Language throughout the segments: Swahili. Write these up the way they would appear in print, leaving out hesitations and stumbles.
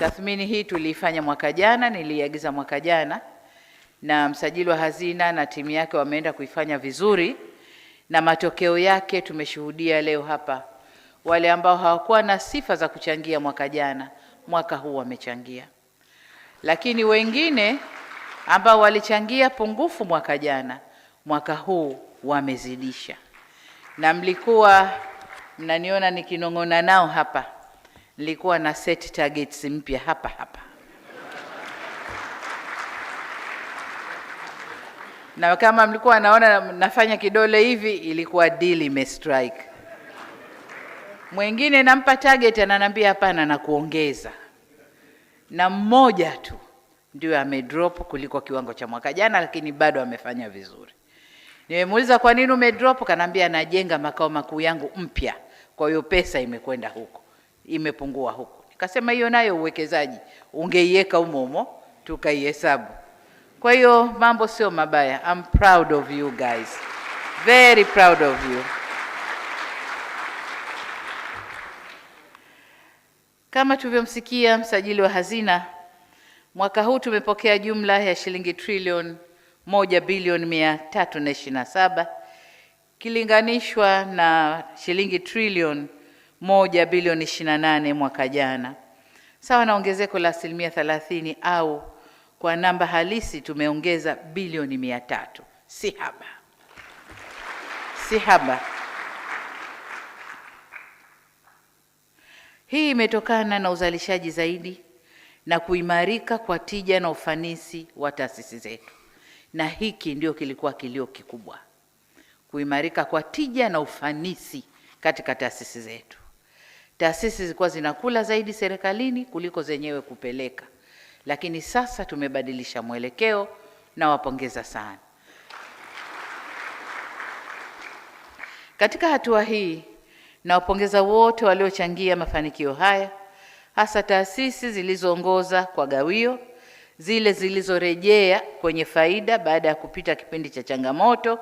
Tathmini hii tuliifanya mwaka jana, niliagiza mwaka jana, na msajili wa hazina na timu yake wameenda kuifanya vizuri, na matokeo yake tumeshuhudia leo hapa. Wale ambao hawakuwa na sifa za kuchangia mwaka jana, mwaka huu wamechangia. Lakini wengine ambao walichangia pungufu mwaka jana, mwaka huu wamezidisha. Na mlikuwa mnaniona nikinong'ona nao hapa, nilikuwa na set targets mpya hapa. Na kama mlikuwa naona nafanya kidole hivi, ilikuwa deal imestrike. Mwingine nampa target ananiambia hapana na kuongeza. Na mmoja tu ndio amedrop kuliko kiwango cha mwaka jana, lakini bado amefanya vizuri. Nimemuuliza kwa nini umedrop, kanambia najenga makao makuu yangu mpya. Kwa hiyo pesa imekwenda huko, imepungua huko. Nikasema hiyo nayo uwekezaji, ungeiweka humo tukaihesabu. Kwa hiyo mambo sio mabaya. I'm proud of you guys. Very proud of you. Kama tulivyomsikia msajili wa hazina, mwaka huu tumepokea jumla ya shilingi trilioni 1,327,000,000 kilinganishwa na shilingi trilioni 1,028,000,000 mwaka jana, sawa na ongezeko la 30%, au kwa namba halisi tumeongeza bilioni 300. Si haba, si haba. Hii imetokana na uzalishaji zaidi na kuimarika kwa tija na ufanisi wa taasisi zetu, na hiki ndio kilikuwa kilio kikubwa, kuimarika kwa tija na ufanisi katika taasisi zetu. Taasisi zilikuwa zinakula zaidi serikalini kuliko zenyewe kupeleka, lakini sasa tumebadilisha mwelekeo, na wapongeza sana. Katika hatua hii, na wapongeza wote waliochangia mafanikio haya, hasa taasisi zilizoongoza kwa gawio, zile zilizorejea kwenye faida baada ya kupita kipindi cha changamoto,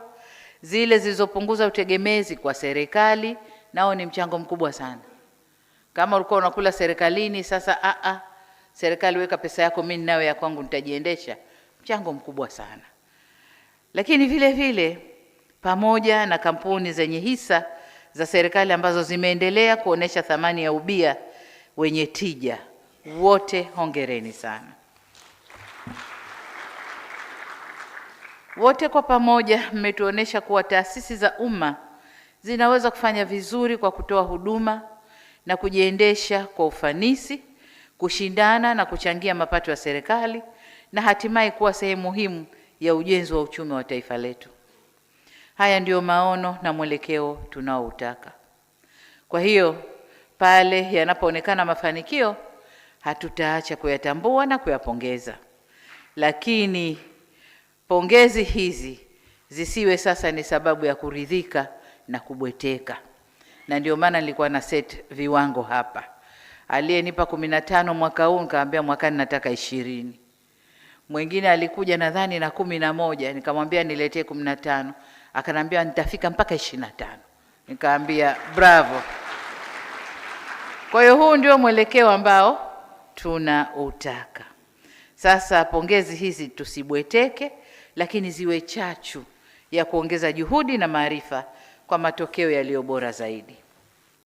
zile zilizopunguza utegemezi kwa serikali, nao ni mchango mkubwa sana. Kama ulikuwa unakula serikalini, sasa serikali weka pesa yako, mimi nayo ya kwangu nitajiendesha, mchango mkubwa sana. Lakini vile vile pamoja na kampuni zenye hisa za serikali ambazo zimeendelea kuonesha thamani ya ubia wenye tija, wote hongereni sana. Wote kwa pamoja mmetuonesha kuwa taasisi za umma zinaweza kufanya vizuri kwa kutoa huduma na kujiendesha kwa ufanisi, kushindana na kuchangia mapato ya serikali, na hatimaye kuwa sehemu muhimu ya ujenzi wa uchumi wa taifa letu. Haya ndio maono na mwelekeo tunaoutaka. Kwa hiyo pale yanapoonekana mafanikio, hatutaacha kuyatambua na kuyapongeza. Lakini pongezi hizi zisiwe sasa ni sababu ya kuridhika na kubweteka. Na ndio maana nilikuwa na set viwango hapa. Aliyenipa 15 mwaka huu, nikamwambia mwakani nataka 20. Mwingine alikuja nadhani na 11, nikamwambia niletee 15. Akanambia nitafika mpaka 25. Nikamwambia bravo. Kwa hiyo huu ndio mwelekeo ambao tunautaka. Sasa pongezi hizi tusibweteke, lakini ziwe chachu ya kuongeza juhudi na maarifa kwa matokeo yaliyo bora zaidi.